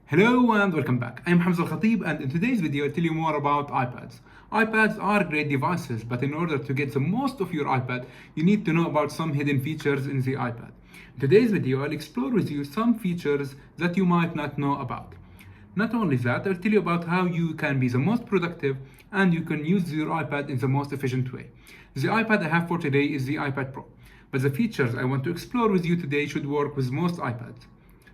Hello and welcome back. I'm Hamza Al-Khatib, and in today's video I'll tell you more about iPads. iPads are great devices, but in order to get the most of your iPad, you need to know about some hidden features in the iPad. In today's video I'll explore with you some features that you might not know about. Not only that, I'll tell you about how you can be the most productive and you can use your iPad in the most efficient way. The iPad I have for today is the iPad Pro, but the features I want to explore with you today should work with most iPads.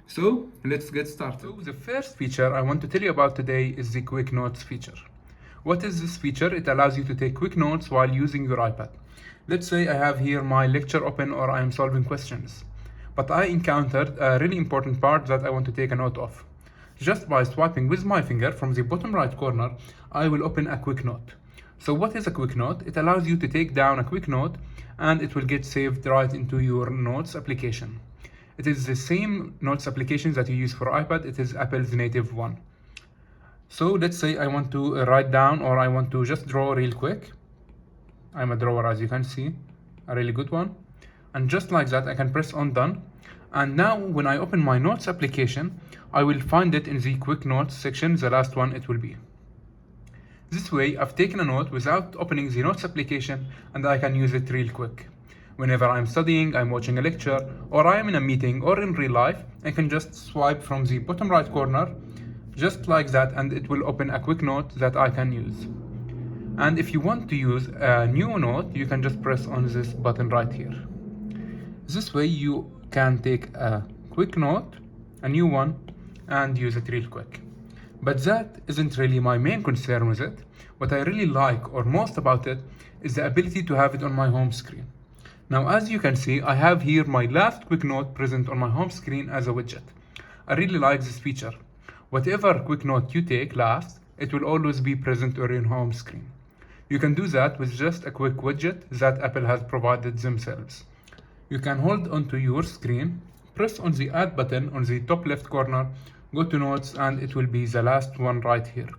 So let's get started. So the first feature I want to tell you about today is the Quick Notes feature. What is this feature? It allows you to take quick notes while using your iPad. Let's say I have here my lecture open or I am solving questions, but I encountered a really important part that I want to take a note of. Just by swiping with my finger from the bottom right corner, I will open a quick note. So what is a quick note? It allows you to take down a quick note and it will get saved right into your notes application. It is the same notes application that you use for iPad. It is Apple's native one. So let's say I want to write down or I want to just draw real quick. I'm a drawer, as you can see, a really good one. And just like that, I can press on done. And now when I open my notes application, I will find it in the quick notes section, the last one it will be. This way, I've taken a note without opening the notes application and I can use it real quick. Whenever I'm studying, I'm watching a lecture, or I am in a meeting or in real life, I can just swipe from the bottom right corner, just like that, and it will open a quick note that I can use. And if you want to use a new note, you can just press on this button right here. This way you can take a quick note, a new one, and use it real quick. But that isn't really my main concern with it. What I really like or most about it is the ability to have it on my home screen. Now, as you can see, I have here my last quick note present on my home screen as a widget. I really like this feature. Whatever quick note you take last, it will always be present on your home screen. You can do that with just a quick widget that Apple has provided themselves. You can hold onto your screen, press on the add button on the top left corner, go to notes, and it will be the last one right here.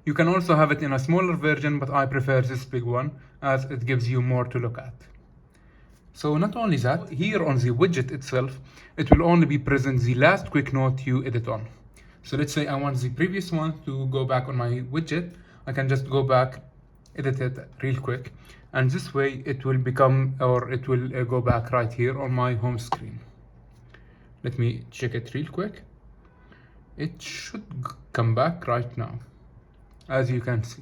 You can also have it in a smaller version, but I prefer this big one as it gives you more to look at. So not only that, here on the widget itself, it will only be present the last quick note you edit on. So let's say I want the previous one to go back on my widget. I can just go back, edit it real quick. And this way it will become, or it will go back right here on my home screen. Let me check it real quick. It should come back right now, as you can see.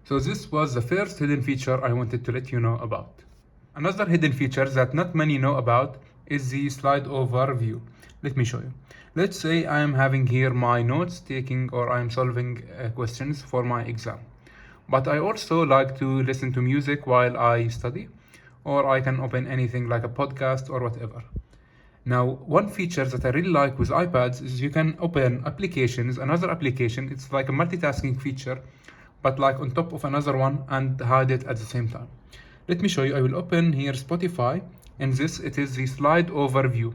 So this was the first hidden feature I wanted to let you know about. Another hidden feature that not many know about is the slide over view. Let me show you. Let's say I am having here my notes taking or I am solving questions for my exam. But I also like to listen to music while I study, or I can open anything like a podcast or whatever. Now, one feature that I really like with iPads is you can open applications, another application. It's like a multitasking feature, but like on top of another one, and hide it at the same time. Let me show you. I will open here Spotify, and this it is the slide overview.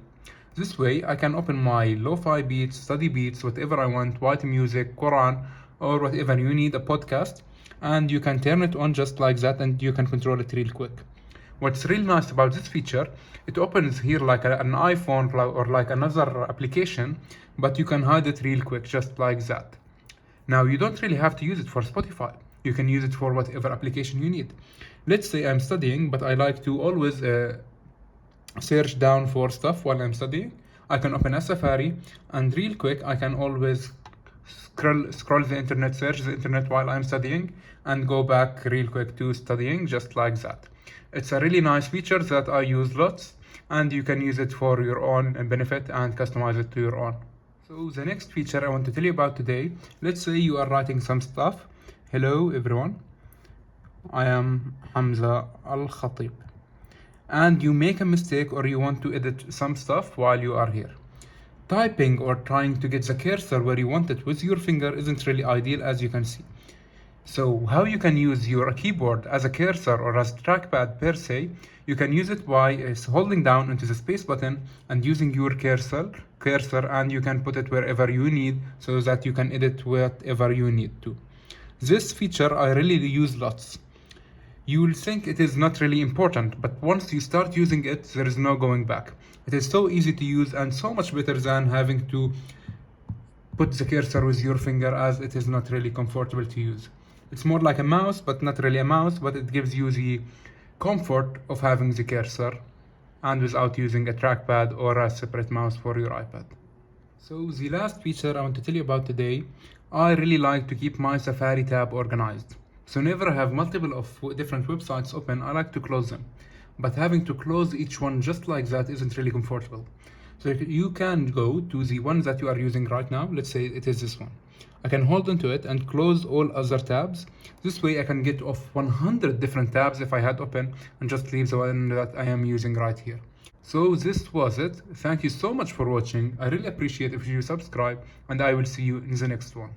This way I can open my lo-fi beats, study beats, whatever I want, white music, Quran, or whatever you need, a podcast, and you can turn it on just like that and you can control it real quick. What's really nice about this feature, it opens here like an iPhone or like another application, but you can hide it real quick just like that. Now, you don't really have to use it for Spotify. You can use it for whatever application you need. Let's say I'm studying, but I like to always search down for stuff while I'm studying. I can open a Safari, and real quick, I can always scroll the internet, search the internet while I'm studying, and go back real quick to studying just like that. It's a really nice feature that I use lots, and you can use it for your own benefit and customize it to your own. So the next feature I want to tell you about today, let's say you are writing some stuff. Hello everyone, I am Hamza Al-Khatib. And you make a mistake or you want to edit some stuff while you are here. Typing or trying to get the cursor where you want it with your finger isn't really ideal, as you can see. So how you can use your keyboard as a cursor or as a trackpad per se, you can use it by holding down into the space button and using your cursor, and you can put it wherever you need so that you can edit whatever you need to. This feature I really use lots. You will think it is not really important, but once you start using it, there is no going back. It is so easy to use and so much better than having to put the cursor with your finger, as it is not really comfortable to use. It's more like a mouse, but not really a mouse, but it gives you the comfort of having the cursor and without using a trackpad or a separate mouse for your iPad. So the last feature I want to tell you about today, I really like to keep my Safari tab organized. So whenever I have multiple of different websites open, I like to close them. But having to close each one just like that isn't really comfortable. So you can go to the one that you are using right now. Let's say it is this one. I can hold onto it and close all other tabs. This way I can get off 100 different tabs if I had open and just leave the one that I am using right here. So this was it. Thank you so much for watching. I really appreciate if you subscribe, and I will see you in the next one.